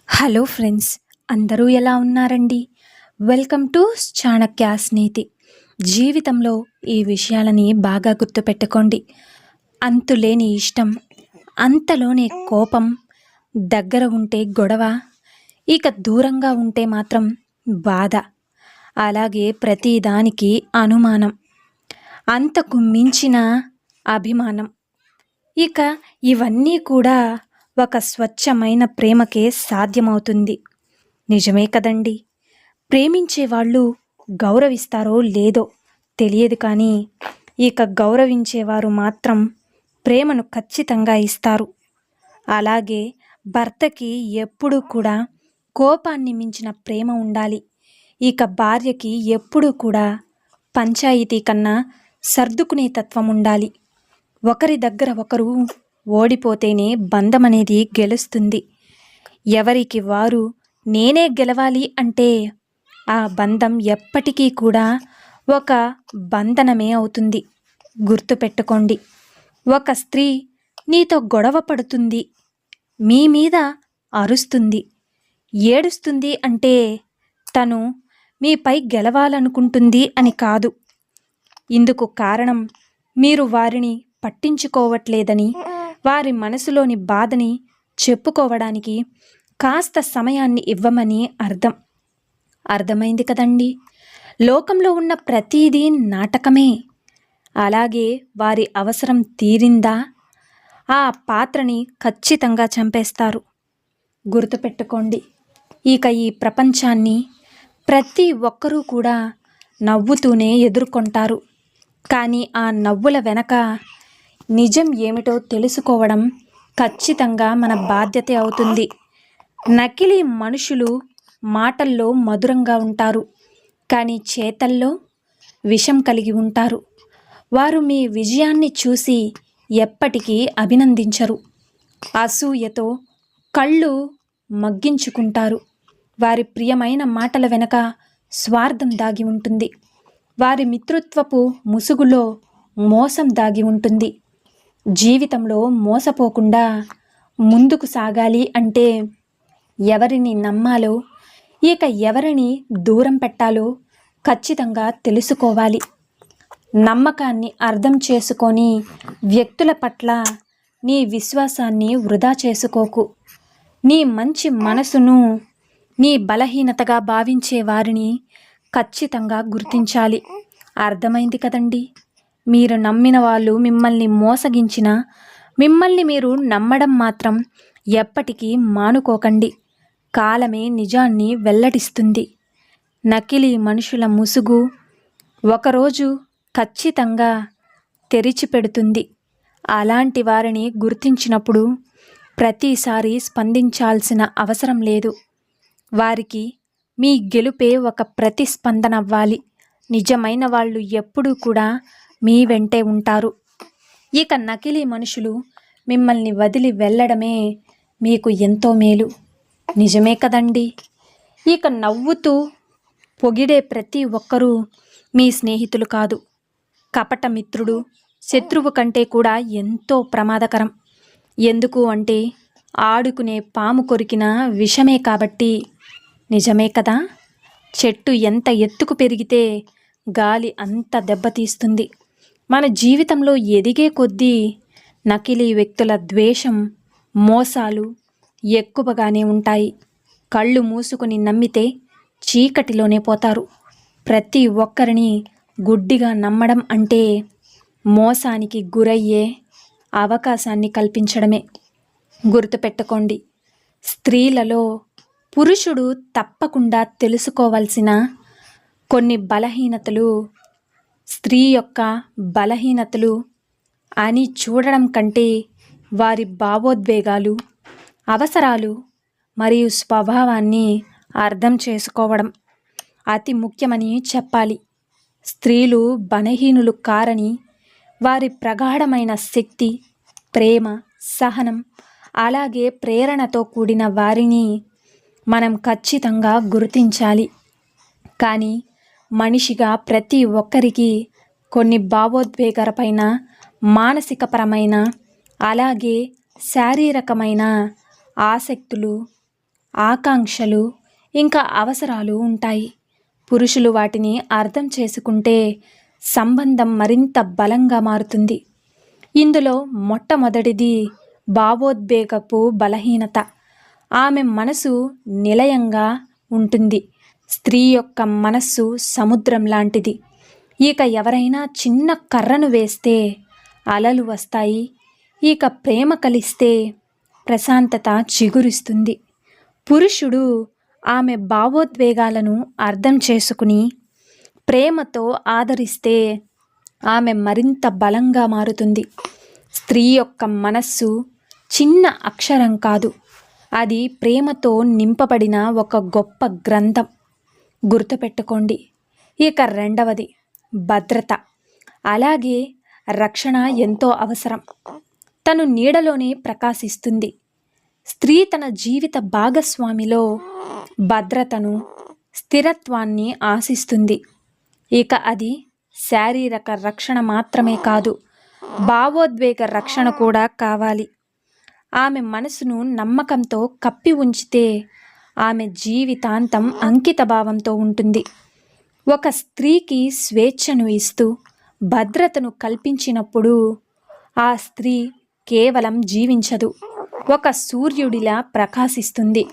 Hello friends, అందరూ ఎలా ఉన్నారండి? వెల్కమ్ టు చాణక్యాస్ నీతి. జీవితంలో ఈ విషయాలని బాగా గుర్తుపెట్టుకోండి. అంతులేని ఇష్టం, అంతలోనే కోపం, దగ్గర ఉంటే గొడవ, ఇక దూరంగా ఉంటే మాత్రం బాధ. అలాగే ప్రతిదానికి అనుమానం, అంతకు మించిన అభిమానం. ఇక ఇవన్నీ కూడా ఒక స్వచ్ఛమైన ప్రేమకే సాధ్యమవుతుంది. నిజమే కదండి. ప్రేమించే వాళ్ళు గౌరవిస్తారో లేదో తెలియదు, కానీ ఇక గౌరవించేవారు మాత్రం ప్రేమను ఖచ్చితంగా ఇస్తారు. అలాగే భర్తకి ఎప్పుడూ కూడా కోపాన్ని మించిన ప్రేమ ఉండాలి. ఇక భార్యకి ఎప్పుడూ కూడా పంచాయితీ కన్నా సర్దుకునే తత్వం ఉండాలి. ఒకరి దగ్గర ఒకరు ఓడిపోతేనే బంధం అనేది గెలుస్తుంది. ఎవరికి వారు నేనే గెలవాలి అంటే ఆ బంధం ఎప్పటికీ కూడా ఒక బంధనమే అవుతుంది. గుర్తుపెట్టుకోండి. ఒక స్త్రీ నీతో గొడవ పడుతుంది, మీ మీద అరుస్తుంది, ఏడుస్తుంది అంటే తను మీపై గెలవాలనుకుంటుంది అని కాదు. ఇందుకు కారణం మీరు వారిని పట్టించుకోవట్లేదని, వారి మనసులోని బాధని చెప్పుకోవడానికి కాస్త సమయాన్ని ఇవ్వమని అర్థమైంది కదండి. లోకంలో ఉన్న ప్రతిదీ నాటకమే. అలాగే వారి అవసరం తీరిందా ఆ పాత్రని ఖచ్చితంగా చంపేస్తారు. గుర్తుపెట్టుకోండి. ఇక ఈ ప్రపంచాన్ని ప్రతి ఒక్కరూ కూడా నవ్వుతూనే ఎదుర్కొంటారు. కానీ ఆ నవ్వుల వెనక నిజం ఏమిటో తెలుసుకోవడం ఖచ్చితంగా మన బాధ్యత అవుతుంది. నకిలీ మనుషులు మాటల్లో మధురంగా ఉంటారు, కానీ చేతల్లో విషం కలిగి ఉంటారు. వారు మీ విజయాన్ని చూసి ఎప్పటికీ అభినందించరు. అసూయతో కళ్ళు మగ్గించుకుంటారు. వారి ప్రియమైన మాటల వెనక స్వార్థం దాగి ఉంటుంది. వారి మిత్రత్వపు ముసుగులో మోసం దాగి ఉంటుంది. జీవితంలో మోసపోకుండా ముందుకు సాగాలి అంటే ఎవరిని నమ్మాలో, ఇక ఎవరిని దూరం పెట్టాలో ఖచ్చితంగా తెలుసుకోవాలి. నమ్మకాన్ని అర్థం చేసుకొని వ్యక్తుల పట్ల నీ విశ్వాసాన్ని వృధా చేసుకోకు. నీ మంచి మనసును నీ బలహీనతగా భావించే వారిని ఖచ్చితంగా గుర్తించాలి. అర్థమైంది కదండి. మీరు నమ్మిన వాళ్ళు మిమ్మల్ని మోసగించినా మిమ్మల్ని మీరు నమ్మడం మాత్రం ఎప్పటికీ మానుకోకండి. కాలమే నిజాన్ని వెల్లడిస్తుంది. నకిలీ మనుషుల ముసుగు ఒకరోజు ఖచ్చితంగా తెరిచిపెడుతుంది. అలాంటి వారిని గుర్తించినప్పుడు ప్రతిసారి స్పందించాల్సిన అవసరం లేదు. వారికి మీ గెలుపే ఒక ప్రతిస్పందన అవ్వాలి. నిజమైన వాళ్ళు ఎప్పుడూ కూడా మీ వెంటే ఉంటారు. ఇక నకిలీ మనుషులు మిమ్మల్ని వదిలి వెళ్ళడమే మీకు ఎంతో మేలు. నిజమే కదండి. ఇక నవ్వుతూ పొగిడే ప్రతి ఒక్కరూ మీ స్నేహితులు కాదు. కపట మిత్రుడు శత్రువు కంటే కూడా ఎంతో ప్రమాదకరం. ఎందుకు అంటే ఆడుకునే పాము కొరికిన విషమే కాబట్టి. నిజమే కదా. చెట్టు ఎంత ఎత్తుకు పెరిగితే గాలి అంత దెబ్బతీస్తుంది. మన జీవితంలో ఎదిగే కొద్దీ నకిలీ వ్యక్తుల ద్వేషం, మోసాలు ఎక్కువగానే ఉంటాయి. కళ్ళు మూసుకుని నమ్మితే చీకటిలోనే పోతారు. ప్రతి ఒక్కరిని గుడ్డిగా నమ్మడం అంటే మోసానికి గురయ్యే అవకాశాన్ని కల్పించడమే. గుర్తుపెట్టుకోండి. స్త్రీలలో పురుషుడు తప్పకుండా తెలుసుకోవాల్సిన కొన్ని బలహీనతలు, స్త్రీ యొక్క బలహీనతలు అని చూడడం కంటే వారి భావోద్వేగాలు, అవసరాలు మరియు స్వభావాన్ని అర్థం చేసుకోవడం అతి ముఖ్యమని చెప్పాలి. స్త్రీలు బలహీనులు కారని, వారి ప్రగాఢమైన శక్తి, ప్రేమ, సహనం, అలాగే ప్రేరణతో కూడిన వారిని మనం ఖచ్చితంగా గుర్తించాలి. కానీ మనిషిగా ప్రతి ఒక్కరికి కొన్ని భావోద్వేగాలపైన, మానసికపరమైన అలాగే శారీరకమైన ఆసక్తులు, ఆకాంక్షలు, ఇంకా అవసరాలు ఉంటాయి. పురుషులు వాటిని అర్థం చేసుకుంటే సంబంధం మరింత బలంగా మారుతుంది. ఇందులో మొట్టమొదటిది భావోద్వేగపు బలహీనత. ఆమె మనసు నిలయంగా ఉంటుంది. స్త్రీ యొక్క మనస్సు సముద్రం లాంటిది. ఇక ఎవరైనా చిన్న కర్రను వేస్తే అలలు వస్తాయి. ఇక ప్రేమ కలిస్తే ప్రశాంతత చిగురిస్తుంది. పురుషుడు ఆమె భావోద్వేగాలను అర్థం చేసుకుని ప్రేమతో ఆదరిస్తే ఆమె మరింత బలంగా మారుతుంది. స్త్రీ యొక్క మనస్సు చిన్న అక్షరం కాదు, అది ప్రేమతో నింపబడిన ఒక గొప్ప గ్రంథం. గుర్తుపెట్టుకోండి. ఇక రెండవది భద్రత, అలాగే రక్షణ ఎంతో అవసరం. తను నీడలోనే ప్రకాశిస్తుంది. స్త్రీ తన జీవిత భాగస్వామిలో భద్రతను, స్థిరత్వాన్ని ఆశిస్తుంది. ఇక అది శారీరక రక్షణ మాత్రమే కాదు, భావోద్వేగ రక్షణ కూడా కావాలి. ఆమె మనసును నమ్మకంతో కప్పి ఉంచితే ఆమె జీవితాంతం అంకిత భావంతో ఉంటుంది. ఒక స్త్రీకి స్వేచ్ఛను ఇస్తూ భద్రతను కల్పించినప్పుడు ఆ స్త్రీ కేవలం జీవించదు, ఒక సూర్యుడిలా ప్రకాశిస్తుంది.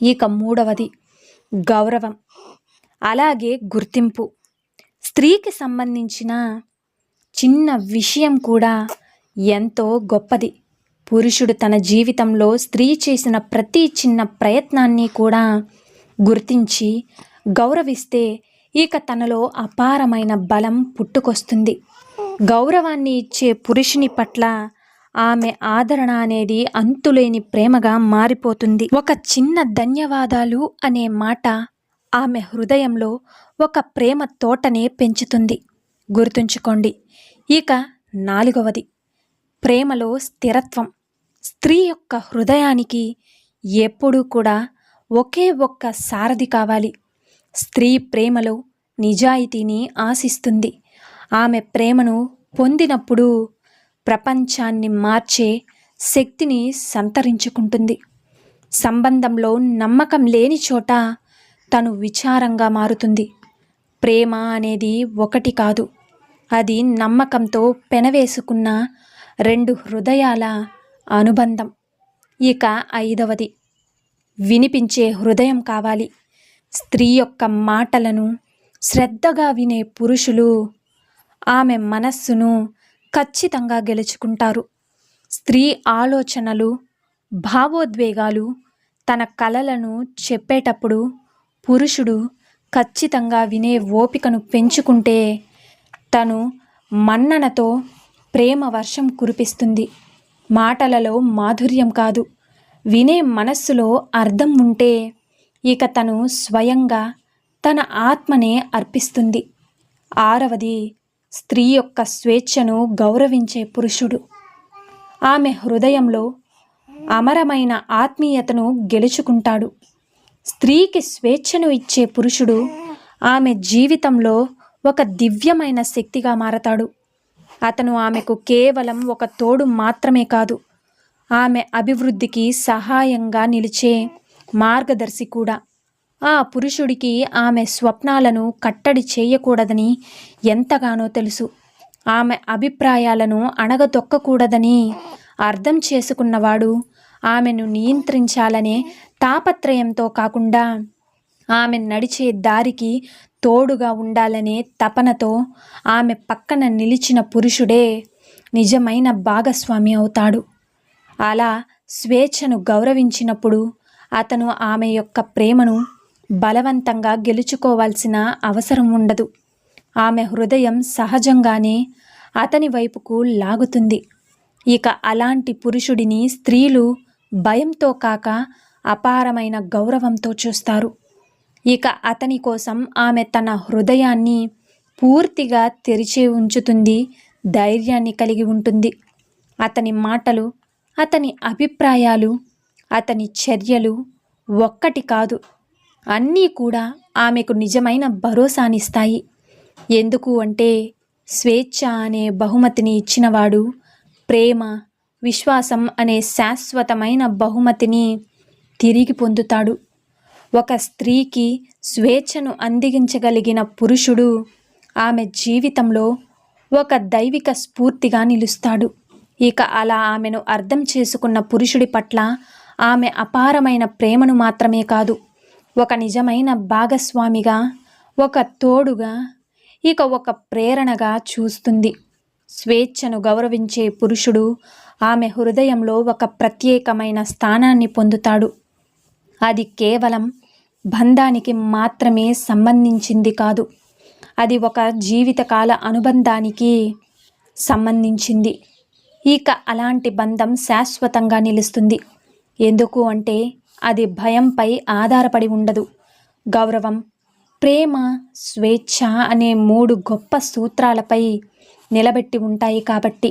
ఇక మూడవది గౌరవం, అలాగే గుర్తింపు. స్త్రీకి సంబంధించిన చిన్న విషయం కూడా ఎంతో గొప్పది. పురుషుడు తన జీవితంలో స్త్రీ చేసిన ప్రతి చిన్న ప్రయత్నాన్ని కూడా గుర్తించి గౌరవిస్తే ఇక తనలో అపారమైన బలం పుట్టుకొస్తుంది. గౌరవాన్ని ఇచ్చే పురుషుని పట్ల ఆమె ఆదరణ అనేది అంతులేని ప్రేమగా మారిపోతుంది. ఒక చిన్న ధన్యవాదాలు అనే మాట ఆమె హృదయంలో ఒక ప్రేమ తోటనే పెంచుతుంది. గుర్తుంచుకోండి. ఇక నాలుగవది ప్రేమలో స్థిరత్వం. స్త్రీ యొక్క హృదయానికి ఎప్పుడూ కూడా ఒకే ఒక్క సారథి కావాలి. స్త్రీ ప్రేమలో నిజాయితీని ఆశిస్తుంది. ఆమె ప్రేమను పొందినప్పుడు ప్రపంచాన్ని మార్చే శక్తిని సంతరించుకుంటుంది. సంబంధంలో నమ్మకం లేని చోట తను విచారంగా మారుతుంది. ప్రేమ అనేది ఒకటి కాదు, అది నమ్మకంతో పెనవేసుకున్న రెండు హృదయాల అనుబంధం. ఇక ఐదవది వినిపించే హృదయం కావాలి. స్త్రీ యొక్క మాటలను శ్రద్ధగా వినే పురుషులు ఆమె మనస్సును ఖచ్చితంగా గెలుచుకుంటారు. స్త్రీ ఆలోచనలు, భావోద్వేగాలు, తన కలలను చెప్పేటప్పుడు పురుషుడు ఖచ్చితంగా వినే ఓపికను పెంచుకుంటే తను మన్ననతో ప్రేమ వర్షం కురిపిస్తుంది. మాటలలో మాధుర్యం కాదు, వినే మనస్సులో అర్థం ఉంటే ఇక తను స్వయంగా తన ఆత్మనే అర్పిస్తుంది. ఆరవది స్త్రీ యొక్క స్వేచ్ఛను గౌరవించే పురుషుడు. ఆమె హృదయంలో అమరమైన ఆత్మీయతను గెలుచుకుంటాడు. స్త్రీకి స్వేచ్ఛను ఇచ్చే పురుషుడు ఆమె జీవితంలో ఒక దివ్యమైన శక్తిగా మారతాడు. అతను ఆమెకు కేవలం ఒక తోడు మాత్రమే కాదు, ఆమె అభివృద్ధికి సహాయంగా నిలిచే మార్గదర్శి కూడా. ఆ పురుషుడికి ఆమె స్వప్నాలను కట్టడి చేయకూడదని ఎంతగానో తెలుసు. ఆమె అభిప్రాయాలను అణగదొక్కకూడదని అర్థం చేసుకున్నవాడు ఆమెను నియంత్రించాలనే తాపత్రయంతో కాకుండా ఆమె నడిచే దారికి తోడుగా ఉండాలనే తపనతో ఆమె పక్కన నిలిచిన పురుషుడే నిజమైన భాగస్వామి అవుతాడు. అలా స్వేచ్ఛను గౌరవించినప్పుడు అతను ఆమె యొక్క ప్రేమను బలవంతంగా గెలుచుకోవాల్సిన అవసరం ఉండదు. ఆమె హృదయం సహజంగానే అతని వైపుకు లాగుతుంది. ఇక అలాంటి పురుషుడిని స్త్రీలు భయంతో కాక అపారమైన గౌరవంతో చూస్తారు. ఇక అతని కోసం ఆమె తన హృదయాన్ని పూర్తిగా తెరిచే ఉంచుతుంది, ధైర్యాన్ని కలిగి ఉంటుంది. అతని మాటలు, అతని అభిప్రాయాలు, అతని చర్యలు ఒక్కటి కాదు, అన్నీ కూడా ఆమెకు నిజమైన భరోసానిస్తాయి. ఎందుకు అంటే స్వేచ్ఛ అనే బహుమతిని ఇచ్చినవాడు ప్రేమ, విశ్వాసం అనే శాశ్వతమైన బహుమతిని తిరిగి పొందుతాడు. ఒక స్త్రీకి స్వేచ్ఛను అందించగలిగిన పురుషుడు ఆమె జీవితంలో ఒక దైవిక స్ఫూర్తిగా నిలుస్తాడు. ఇక అలా ఆమెను అర్థం చేసుకున్న పురుషుడి పట్ల ఆమె అపారమైన ప్రేమను మాత్రమే కాదు, ఒక నిజమైన భాగస్వామిగా, ఒక తోడుగా, ఇక ఒక ప్రేరణగా చూస్తుంది. స్వేచ్ఛను గౌరవించే పురుషుడు ఆమె హృదయంలో ఒక ప్రత్యేకమైన స్థానాన్ని పొందుతాడు. అది కేవలం బంధానికి మాత్రమే సంబంధించింది కాదు, అది ఒక జీవితకాల అనుబంధానికి సంబంధించింది. ఇక అలాంటి బంధం శాశ్వతంగా నిలుస్తుంది. ఎందుకు అంటే అది భయంపై ఆధారపడి ఉండదు. గౌరవం, ప్రేమ, స్వేచ్ఛ అనే 3 గొప్ప సూత్రాలపై నిలబెట్టి ఉంటాయి కాబట్టి.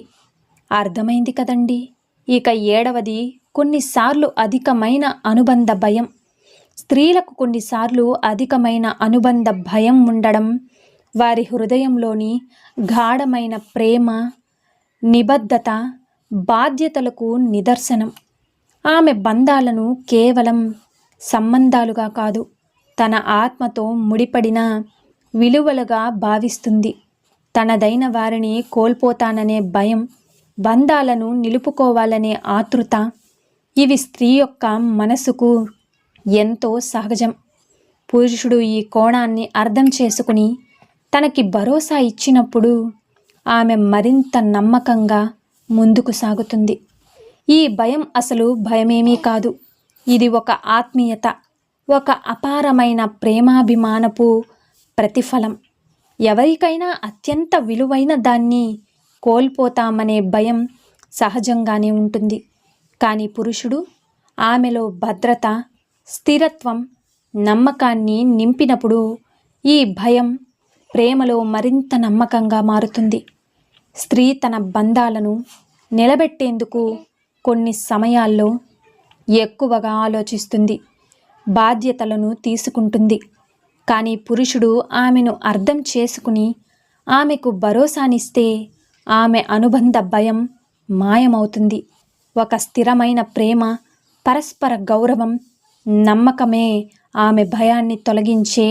అర్థమైంది కదండి. ఇక 7వది, కొన్నిసార్లు అధికమైన అనుబంధ భయం. స్త్రీలకు కొన్నిసార్లు అధికమైన అనుబంధ భయం ఉండడం వారి హృదయంలోని గాఢమైన ప్రేమ, నిబద్ధత, బాధ్యతలకు నిదర్శనం. ఆమె బంధాలను కేవలం సంబంధాలుగా కాదు, తన ఆత్మతో ముడిపడిన విలువలుగా భావిస్తుంది. తనదైన వారిని కోల్పోతాననే భయం, బంధాలను నిలుపుకోవాలనే ఆతృత, ఇవి స్త్రీ యొక్క మనసుకు ఎంతో సహజం. పురుషుడు ఈ కోణాన్ని అర్థం చేసుకుని తనకి భరోసా ఇచ్చినప్పుడు ఆమె మరింత నమ్మకంగా ముందుకు సాగుతుంది. ఈ భయం అసలు భయమేమీ కాదు, ఇది ఒక ఆత్మీయత, ఒక అపారమైన ప్రేమాభిమానపు ప్రతిఫలం. ఎవరికైనా అత్యంత విలువైన దాన్ని కోల్పోతామనే భయం సహజంగానే ఉంటుంది. కానీ పురుషుడు ఆమెలో భద్రత, స్థిరత్వం, నమ్మకాన్ని నింపినప్పుడు ఈ భయం ప్రేమలో మరింత నమ్మకంగా మారుతుంది. స్త్రీ తన బంధాలను నిలబెట్టేందుకు కొన్ని సమయాల్లో ఎక్కువగా ఆలోచిస్తుంది, బాధ్యతలను తీసుకుంటుంది. కానీ పురుషుడు ఆమెను అర్థం చేసుకుని ఆమెకు భరోసానిస్తే ఆమె అనుబంధ భయం మాయమవుతుంది. ఒక స్థిరమైన ప్రేమ, పరస్పర గౌరవం, నమ్మకమే ఆమె భయాన్ని తొలగించే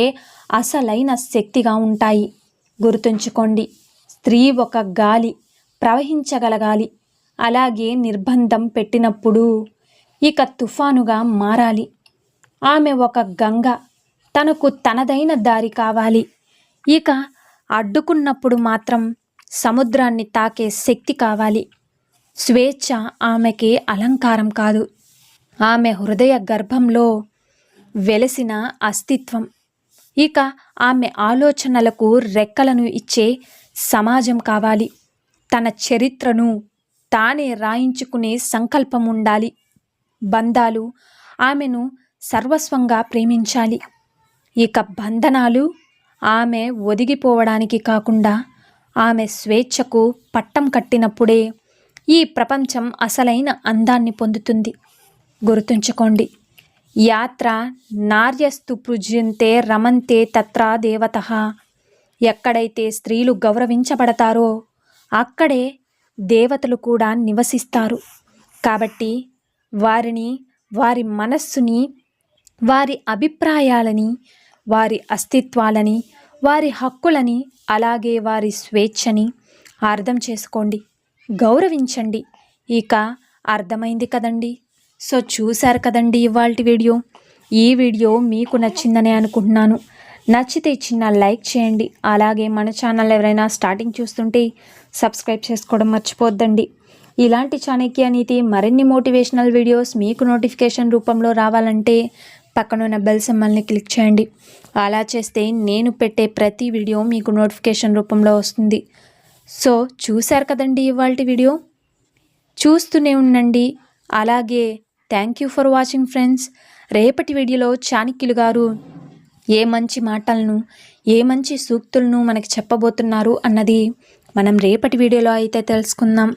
అసలైన శక్తిగా ఉంటాయి. గుర్తుంచుకోండి, స్త్రీ ఒక గాలి, ప్రవహించగలగాలి. అలాగే నిర్బంధం పెట్టినప్పుడు ఇక తుఫానుగా మారాలి. ఆమె ఒక గంగ, తనకు తనదైన దారి కావాలి. ఇక అడ్డుకున్నప్పుడు మాత్రం సముద్రాన్ని తాకే శక్తి కావాలి. స్వేచ్ఛ ఆమెకి అలంకారం కాదు, ఆమె హృదయ గర్భంలో వెలసిన అస్తిత్వం. ఇక ఆమె ఆలోచనలకు రెక్కలను ఇచ్చే సమాజం కావాలి. తన చరిత్రను తానే రాయించుకునే సంకల్పం ఉండాలి. బంధాలు ఆమెను సర్వస్వంగా ప్రేమించాలి. ఇక బంధనాలు ఆమె ఒదిగిపోవడానికి కాకుండా ఆమె స్వేచ్ఛకు పట్టం కట్టినప్పుడే ఈ ప్రపంచం అసలైన అందాన్ని పొందుతుంది. గుర్తుంచుకోండి, యాత్ర నార్యస్తు పృజ్యంతే రమంతే తత్రా దేవతః. ఎక్కడైతే స్త్రీలు గౌరవించబడతారో అక్కడే దేవతలు కూడా నివసిస్తారు. కాబట్టి వారిని, వారి మనస్సుని, వారి అభిప్రాయాలని, వారి అస్తిత్వాలని, వారి హక్కులని, అలాగే వారి స్వేచ్ఛని అర్థం చేసుకోండి, గౌరవించండి. ఇక అర్థమైంది కదండి. సో చూశారు కదండి ఇవాల్టి వీడియో. ఈ వీడియో మీకు నచ్చిందనే అనుకుంటున్నాను. నచ్చితే చిన్న లైక్ చేయండి. అలాగే మన ఛానల్ ఎవరైనా స్టార్టింగ్ చూస్తుంటే సబ్స్క్రైబ్ చేసుకోవడం మర్చిపోద్దండి. ఇలాంటి చాణక్య నీతి మరిన్ని మోటివేషనల్ వీడియోస్ మీకు నోటిఫికేషన్ రూపంలో రావాలంటే పక్కనున్న బెల్ సింబల్ని క్లిక్ చేయండి. అలా చేస్తే నేను పెట్టే ప్రతి వీడియో మీకు నోటిఫికేషన్ రూపంలో వస్తుంది. సో చూశారు కదండి ఇవాల్టి వీడియో. చూస్తూనే ఉండండి. అలాగే thank you for watching friends. రేపటి వీడియోలో చాణక్యులు గారు ఏ మంచి మాటలను, ఏ మంచి సూక్తులను మనకి చెప్పబోతున్నారు అన్నది మనం రేపటి వీడియోలో అయితే తెలుసుకుందాం.